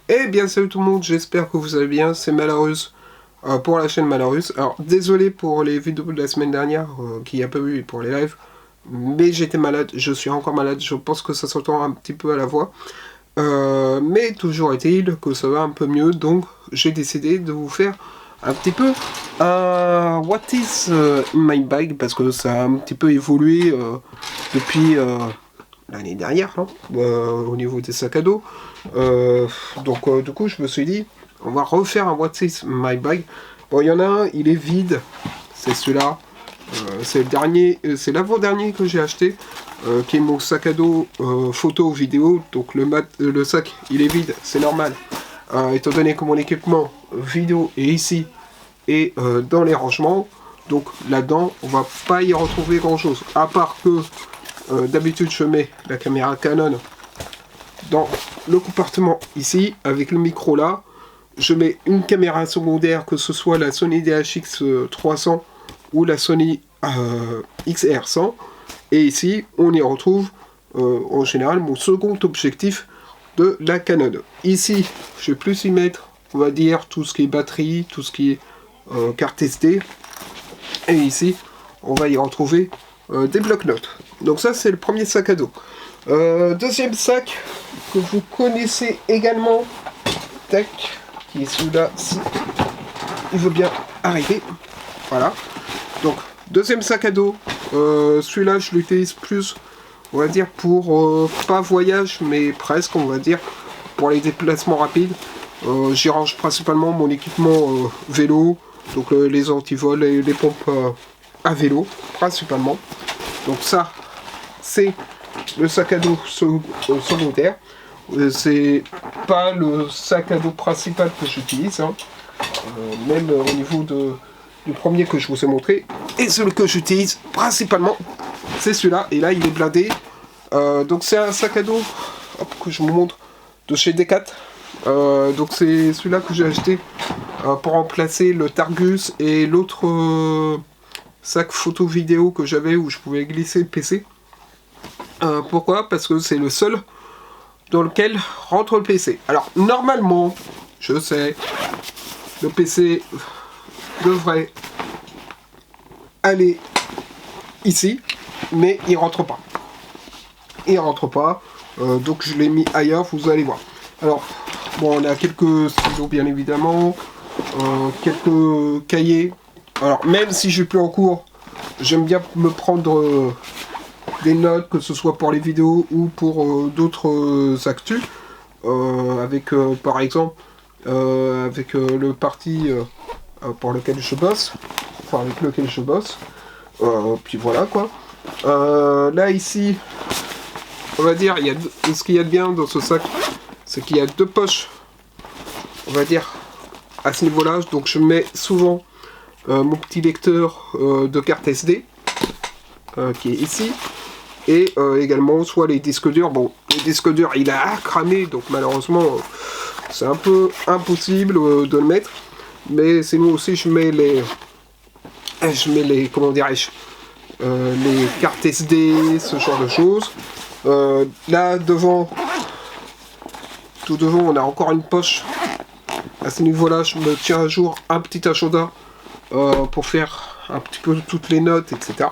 Eh bien salut tout le monde, j'espère que vous allez bien, c'est Malarus pour la chaîne Malarus. Alors désolé pour les vidéos de la semaine dernière qu'il n'y a pas eu pour les lives, mais j'étais malade, je suis encore malade, je pense que ça s'entend un petit peu à la voix. Mais toujours est-il que ça va un peu mieux, donc j'ai décidé de vous faire un petit peu un What is in my bag, parce que ça a un petit peu évolué depuis l'année dernière, hein, au niveau des sacs à dos. Du coup, je me suis dit, on va refaire un What is my bag. Bon, il y en a un, il est vide, c'est celui-là. C'est le dernier, c'est l'avant-dernier que j'ai acheté, qui est mon sac à dos photo vidéo. Donc le sac, il est vide, c'est normal. Étant donné que mon équipement vidéo est ici et dans les rangements, donc là-dedans, on va pas y retrouver grand-chose. À part que d'habitude, je mets la caméra Canon dans le compartiment ici, avec le micro là. Je mets une caméra secondaire, que ce soit la Sony DHX 300 ou la Sony XR100. Et ici, on y retrouve en général mon second objectif de la Canon. Ici, je vais plus y mettre, on va dire, tout ce qui est batterie, tout ce qui est carte SD. Et ici, on va y retrouver des blocs-notes. Donc ça, c'est le premier sac à dos. Deuxième sac que vous connaissez également, tac, qui est celui-là, si il veut bien arriver. Voilà. Donc, deuxième sac à dos. Celui-là, je l'utilise plus, on va dire, pour pas voyage, mais presque, on va dire, pour les déplacements rapides. J'y range principalement mon équipement vélo, donc les antivols et les pompes à vélo, principalement. Donc ça, c'est le sac à dos secondaire. C'est pas le sac à dos principal que j'utilise, hein. Même au niveau du premier que je vous ai montré. Et celui que j'utilise principalement, c'est celui-là. Et là, il est blindé. Donc c'est un sac à dos, hop, que je vous montre, de chez Decat. Donc c'est celui-là que j'ai acheté pour remplacer le Targus et l'autre sac photo vidéo que j'avais où je pouvais glisser le PC. Pourquoi? Parce que c'est le seul dans lequel rentre le PC. Alors normalement, je sais, le PC devrait aller ici, mais il rentre pas. Il rentre pas, donc je l'ai mis ailleurs, vous allez voir. Alors, bon, on a quelques stylos bien évidemment, quelques cahiers. Alors, même si je suis plus en cours, j'aime bien me prendre des notes, que ce soit pour les vidéos ou pour d'autres actus. Avec, par exemple, avec le parti pour lequel je bosse, enfin avec lequel je bosse. Puis voilà quoi. Là ici, on va dire, ce qu'il y a de bien dans ce sac, c'est qu'il y a deux poches, on va dire, à ce niveau-là. Donc je mets souvent mon petit lecteur de carte SD, qui est ici. Et également soit les disques durs. Bon, les disques durs, il a cramé, donc malheureusement, c'est un peu impossible de le mettre. Mais sinon aussi, je mets les comment dirais-je, les cartes SD, ce genre de choses. Là, devant, tout devant, on a encore une poche. À ce niveau-là, je me tiens à jour un petit agenda pour faire un petit peu toutes les notes, etc.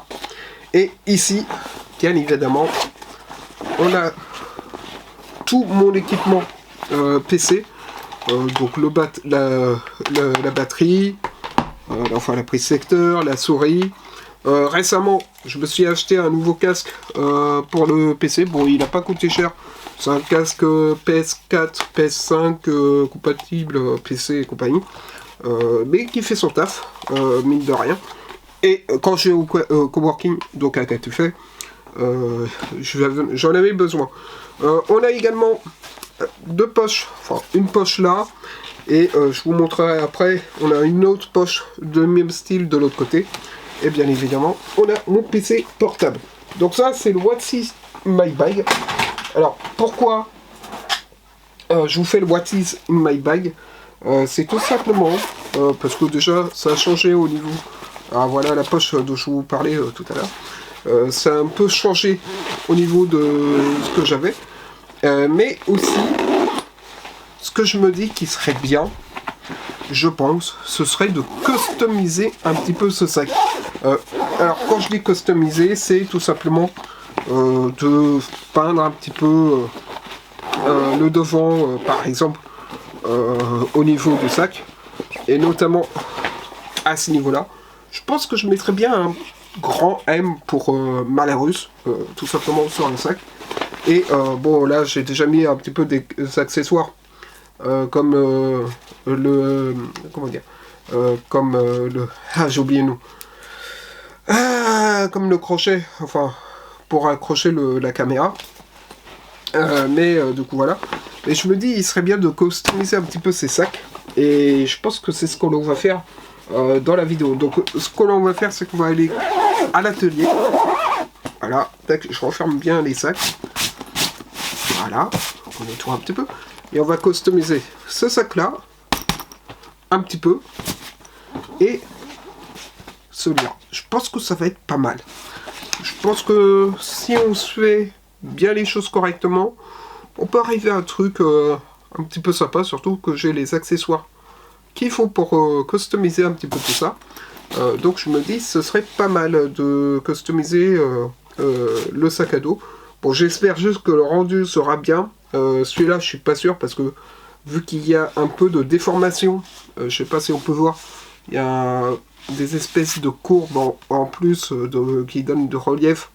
Et ici, bien évidemment, on a tout mon équipement PC, donc la batterie, enfin la prise secteur, la souris. Récemment, je me suis acheté un nouveau casque pour le PC. Bon, il n'a pas coûté cher. C'est un casque PS4, PS5 compatible PC et compagnie, mais qui fait son taf, mine de rien. Et quand je vais au coworking, donc à Catufay, j'en avais besoin. On a également deux poches, enfin une poche là, et je vous montrerai après, on a une autre poche de même style de l'autre côté, et bien évidemment, on a mon PC portable. Donc ça, c'est le What is my bag. Alors, pourquoi je vous fais le What is in my bag? C'est tout simplement parce que déjà, ça a changé au niveau... Ah voilà la poche dont je vous parlais tout à l'heure. Ça a un peu changé au niveau de ce que j'avais. Mais aussi, ce que je me dis qui serait bien, je pense, ce serait de customiser un petit peu ce sac. Alors quand je dis customiser, c'est tout simplement de peindre un petit peu le devant, par exemple, au niveau du sac, et notamment à ce niveau-là. Je pense que je mettrais bien un grand M pour Malarus, tout simplement sur le sac. Et bon, là j'ai déjà mis un petit peu des accessoires comme le comment dire, comme le j'ai oublié le nom, comme le crochet, enfin pour accrocher la caméra. Mais du coup voilà. Et je me dis, il serait bien de customiser un petit peu ces sacs. Et je pense que c'est ce qu'on va faire dans la vidéo. Donc ce qu'on va faire, c'est qu'on va aller à l'atelier. Voilà, tac, je referme bien les sacs. Voilà, on nettoie un petit peu. Et on va customiser ce sac-là, un petit peu. Et celui-là. Je pense que ça va être pas mal. Je pense que si on se fait bien les choses correctement, on peut arriver à un truc un petit peu sympa, surtout que j'ai les accessoires qu'il faut pour customiser un petit peu tout ça. Donc je me dis, ce serait pas mal de customiser le sac à dos. Bon, j'espère juste que le rendu sera bien. Celui-là, je suis pas sûr parce que vu qu'il y a un peu de déformation, je sais pas si on peut voir, il y a des espèces de courbes en plus qui donnent de relief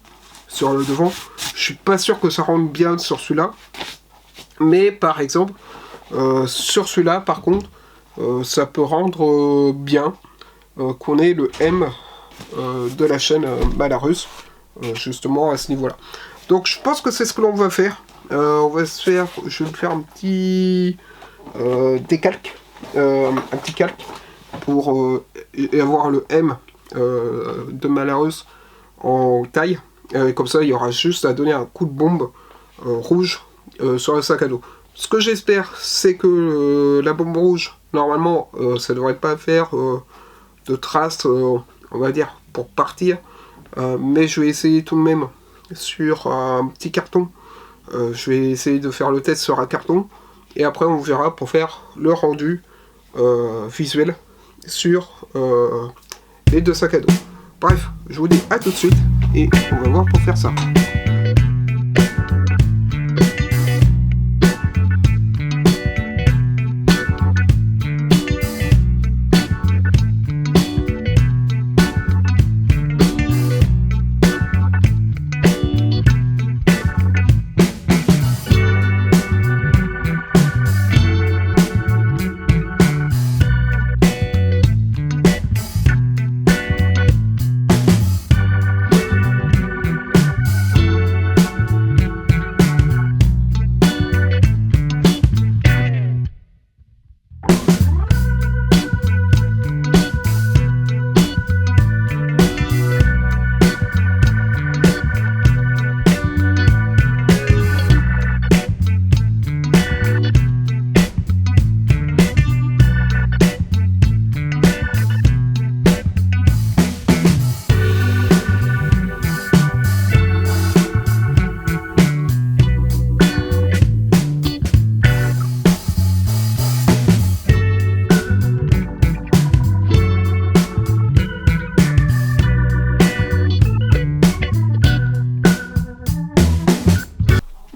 sur le devant. Je suis pas sûr que ça rende bien sur celui-là. Mais par exemple, sur celui-là, par contre, ça peut rendre bien qu'on ait le M de la chaîne Malarus, justement à ce niveau-là. Donc je pense que c'est ce que l'on va faire. On va se faire, je vais me faire un petit décalque, un petit calque pour avoir le M de Malarus en taille. Comme ça, il y aura juste à donner un coup de bombe rouge sur le sac à dos. Ce que j'espère, c'est que la bombe rouge, normalement, ça ne devrait pas faire de traces, on va dire, pour partir. Mais je vais essayer tout de même sur un petit carton. Je vais essayer de faire le test sur un carton. Et après, on verra pour faire le rendu visuel sur les deux sacs à dos. Bref, je vous dis à tout de suite. Et on va voir pour faire ça.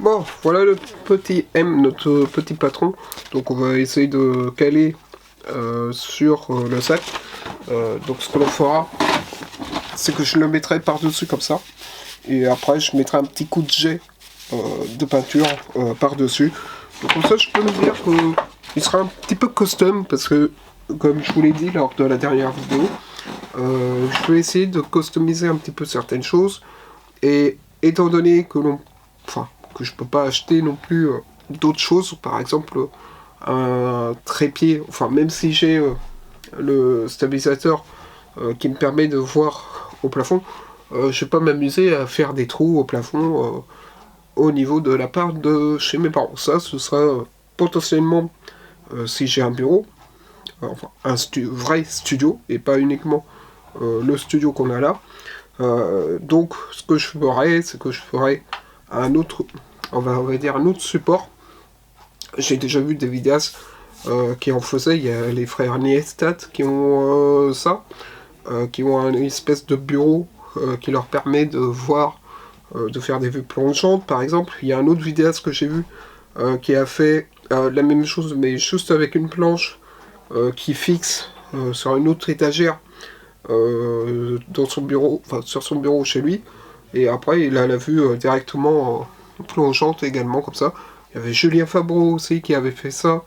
Bon, voilà le petit M, notre petit patron. Donc on va essayer de caler sur le sac. Donc ce que l'on fera, c'est que je le mettrai par-dessus comme ça. Et après je mettrai un petit coup de jet de peinture par-dessus. Donc comme ça je peux me dire qu'il sera un petit peu custom parce que, comme je vous l'ai dit lors de la dernière vidéo, je vais essayer de customiser un petit peu certaines choses. Et étant donné que que je peux pas acheter non plus d'autres choses, par exemple un trépied, enfin même si j'ai le stabilisateur qui me permet de voir au plafond, je vais pas m'amuser à faire des trous au plafond au niveau de la part de chez mes parents. Ça, ce sera potentiellement si j'ai un bureau, enfin un vrai studio et pas uniquement le studio qu'on a là. Donc ce que je ferai, c'est que je ferai un autre, on va dire un autre support J'ai déjà vu des vidéastes qui en faisaient. Il y a les frères Niestat qui ont ça, qui ont une espèce de bureau qui leur permet de voir, de faire des vues plongeantes par exemple. Il y a un autre vidéaste que j'ai vu qui a fait la même chose mais juste avec une planche qui fixe sur une autre étagère dans son bureau, enfin sur son bureau chez lui, et après il a la vue directement plongeante également comme ça. Il y avait Julien Fabreau aussi qui avait fait ça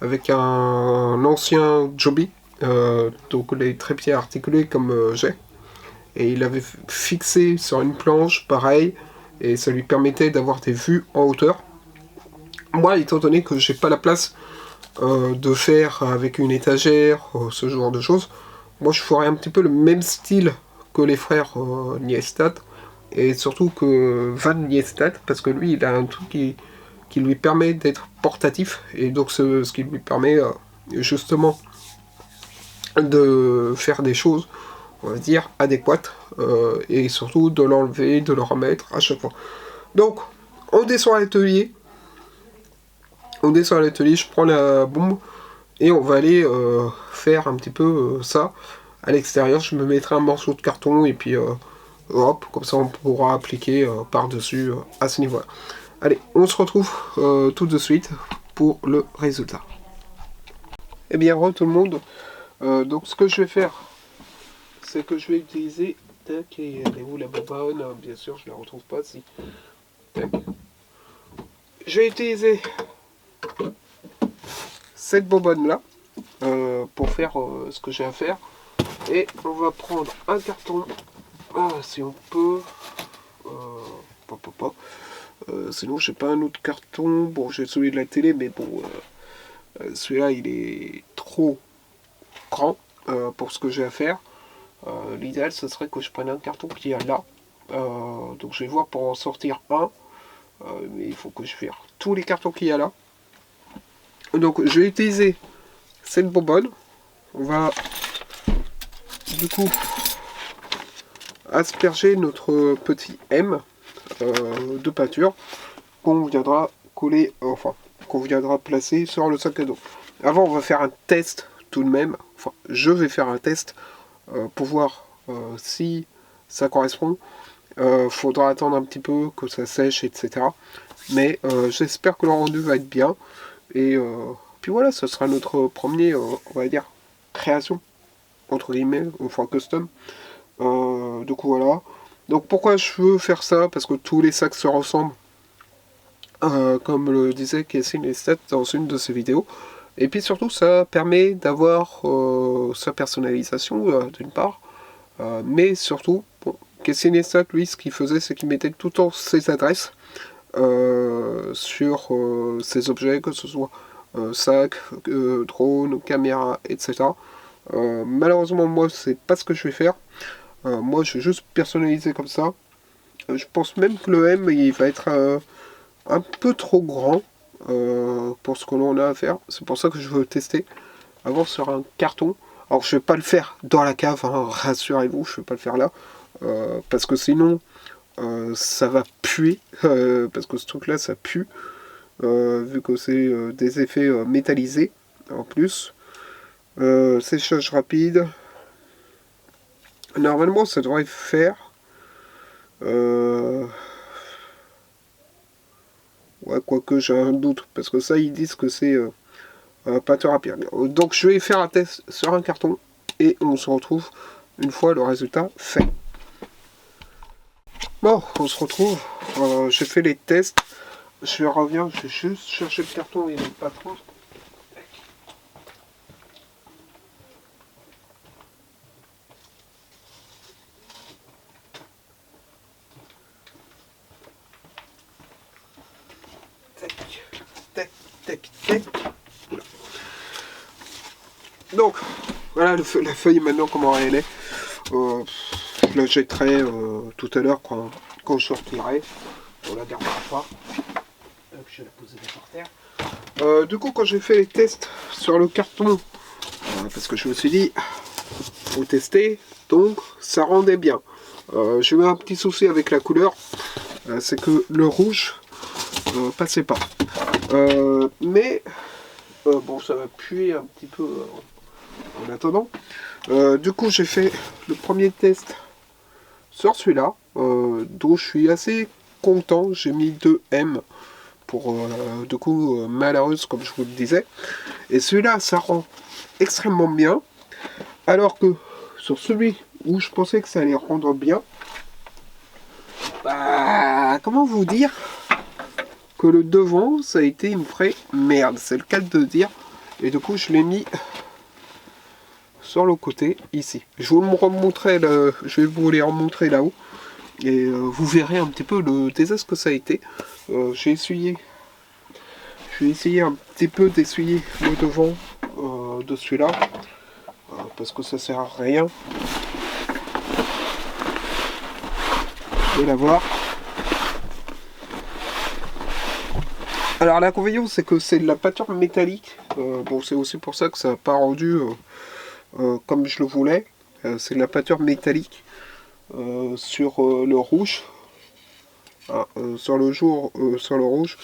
avec un ancien Joby, donc les trépieds articulés comme j'ai, et il avait fixé sur une planche pareil, et ça lui permettait d'avoir des vues en hauteur. Moi, étant donné que j'ai pas la place de faire avec une étagère, ce genre de choses, moi je ferais un petit peu le même style que les frères Niestat, et surtout que Van Niestat, parce que lui il a un truc qui lui permet d'être portatif, et donc ce qui lui permet justement de faire des choses, on va dire, adéquates, et surtout de l'enlever, de le remettre à chaque fois. Donc, on descend à l'atelier, je prends la bombe, et on va aller faire un petit peu ça. À l'extérieur, je me mettrai un morceau de carton, et puis hop, comme ça on pourra appliquer par-dessus à ce niveau-là. Allez, on se retrouve tout de suite pour le résultat. Eh bien, tout le monde. Donc ce que je vais faire, c'est que je vais utiliser... Tac, et elle est où la bobonne? Bien sûr, je la retrouve pas, si. Tac. Je vais utiliser cette bobonne-là pour faire ce que j'ai à faire. Et on va prendre un carton, si on peut... sinon, j'ai pas un autre carton. Bon, j'ai celui de la télé, mais bon, celui-là, il est trop grand pour ce que j'ai à faire. L'idéal, ce serait que je prenne un carton qui est là. Donc, je vais voir pour en sortir un. Mais il faut que je fasse tous les cartons qu'il y a là. Donc, je vais utiliser cette bonbonne. On va, du coup, asperger notre petit M de peinture qu'on viendra coller, enfin, qu'on viendra placer sur le sac à dos. Avant, on va faire un test tout de même. Enfin, je vais faire un test pour voir si ça correspond. Faudra attendre un petit peu que ça sèche, etc. Mais j'espère que le rendu va être bien. Et puis voilà, ce sera notre premier, on va dire, création, entre guillemets, enfin custom. Du coup voilà. Donc pourquoi je veux faire ça? Parce que tous les sacs se ressemblent. Comme le disait Casey Neistat dans une de ses vidéos. Et puis surtout, ça permet d'avoir sa personnalisation, d'une part. Mais surtout, bon, Casey Neistat, lui, ce qu'il faisait, c'est qu'il mettait tout le temps ses adresses sur ses objets, que ce soit sac, drone, caméra, etc. Malheureusement, moi, c'est pas ce que je vais faire. Moi, je vais juste personnaliser comme ça. Je pense même que le M, il va être un peu trop grand pour ce que l'on a à faire. C'est pour ça que je veux tester avant sur un carton. Alors je vais pas le faire dans la cave, hein, rassurez-vous, je vais pas le faire là. Parce que sinon ça va puer. Parce que ce truc là ça pue. Vu que c'est des effets métallisés en plus. Séchage rapide. Normalement ça devrait faire... ouais, quoique j'ai un doute, parce que ça ils disent que c'est peinture à pierre. Donc je vais faire un test sur un carton et on se retrouve une fois le résultat fait. Bon, on se retrouve, j'ai fait les tests, je reviens, je vais juste chercher le carton, il n'est pas trop. Tac, tac, tac. Donc, voilà la feuille maintenant, comment elle est. Je la jetterai tout à l'heure quand je sortirai. On la gardera pas. Hop, je vais la poser par terre. Du coup, quand j'ai fait les tests sur le carton, parce que je me suis dit, faut tester, donc ça rendait bien. J'ai eu un petit souci avec la couleur, c'est que le rouge passait pas. Mais bon, ça va puer un petit peu en attendant. Du coup, j'ai fait le premier test sur celui-là, dont je suis assez content. J'ai mis 2 M pour du coup malheureuse, comme je vous le disais. Et celui-là, ça rend extrêmement bien. Alors que sur celui où je pensais que ça allait rendre bien, bah, comment vous dire que le devant, ça a été une vraie merde. C'est le cas de dire. Et du coup, je l'ai mis sur le côté, ici. Je vais vous les remontrer là-haut. Et vous verrez un petit peu le désastre que ça a été. Je vais essayer un petit peu d'essuyer le devant de celui-là. Parce que ça sert à rien de l'avoir. Alors l'inconvénient, c'est que c'est de la peinture métallique. Bon, c'est aussi pour ça que ça n'a pas rendu comme je le voulais. C'est de la peinture métallique sur le rouge. Sur le rouge.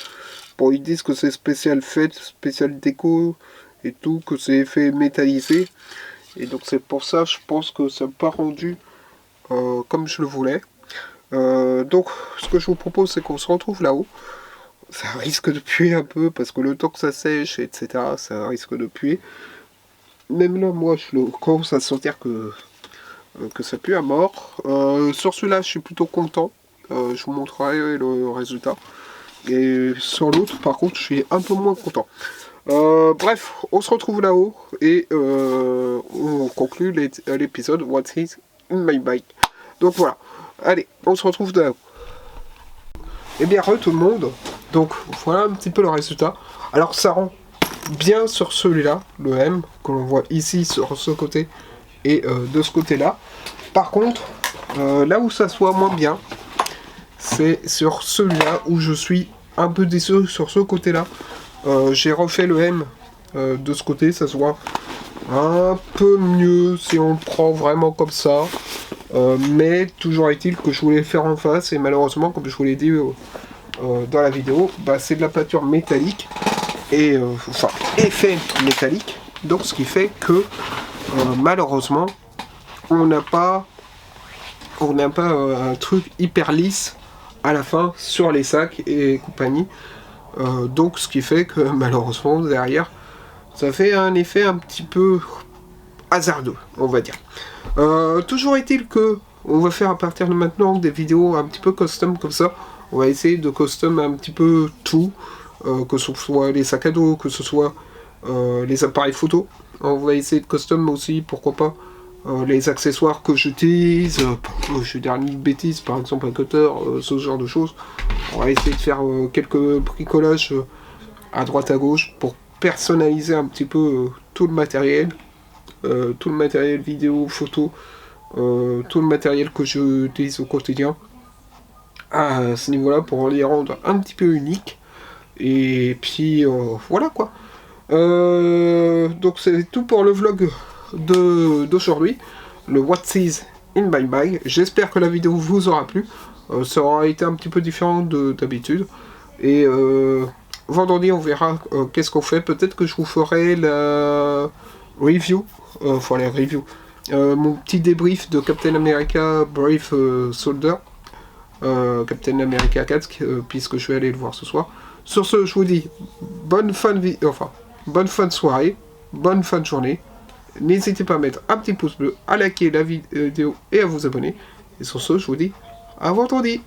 Bon, ils disent que c'est spécial fête, spécial déco et tout, que c'est fait métallisé. Et donc c'est pour ça, je pense que ça n'a pas rendu comme je le voulais. Donc ce que je vous propose, c'est qu'on se retrouve là-haut. Ça risque de puer un peu parce que le temps que ça sèche, etc., ça risque de puer. Même là, moi, je commence à sentir que ça pue à mort. Sur celui-là, je suis plutôt content. Je vous montrerai le résultat. Et sur l'autre, par contre, je suis un peu moins content. Bref, on se retrouve là-haut et on conclut l'épisode What is in my bike. Donc voilà. Allez, on se retrouve là-haut. Et bien, tout le monde. Donc voilà un petit peu le résultat. Alors ça rend bien sur celui-là, le M, que l'on voit ici sur ce côté et de ce côté-là. Par contre, là où ça soit moins bien, c'est sur celui-là où je suis un peu déçu sur ce côté-là. J'ai refait le M de ce côté, ça se voit un peu mieux si on le prend vraiment comme ça. Mais toujours est-il que je voulais le faire en face et malheureusement, comme je vous l'ai dit dans la vidéo, bah, c'est de la peinture métallique et enfin effet métallique, donc ce qui fait que malheureusement on n'a pas un truc hyper lisse à la fin sur les sacs et compagnie, donc ce qui fait que malheureusement derrière ça fait un effet un petit peu hasardeux, on va dire. Toujours est-il que on va faire à partir de maintenant des vidéos un petit peu custom comme ça. On va essayer de custom un petit peu tout, que ce soit les sacs à dos, que ce soit les appareils photo. On va essayer de custom aussi, pourquoi pas, les accessoires que j'utilise. Je vais dire une bêtise, par exemple un cutter, ce genre de choses. On va essayer de faire quelques bricolages à droite à gauche pour personnaliser un petit peu tout le matériel vidéo, photo, tout le matériel que j'utilise au quotidien à ce niveau-là pour les rendre un petit peu uniques. Et puis voilà quoi. Donc c'est tout pour le vlog d'aujourd'hui, le What is in my bag. J'espère que la vidéo vous aura plu. Ça aura été un petit peu différent d'habitude. Et vendredi on verra qu'est-ce qu'on fait. Peut-être que je vous ferai la review, enfin les reviews, mon petit débrief de Captain America Brave Soldier, Captain America 4, puisque je vais aller le voir ce soir. Sur ce, je vous dis bonne fin de soirée, bonne fin de journée. N'hésitez pas à mettre un petit pouce bleu, à liker la vidéo et à vous abonner. Et sur ce, je vous dis à vendredi.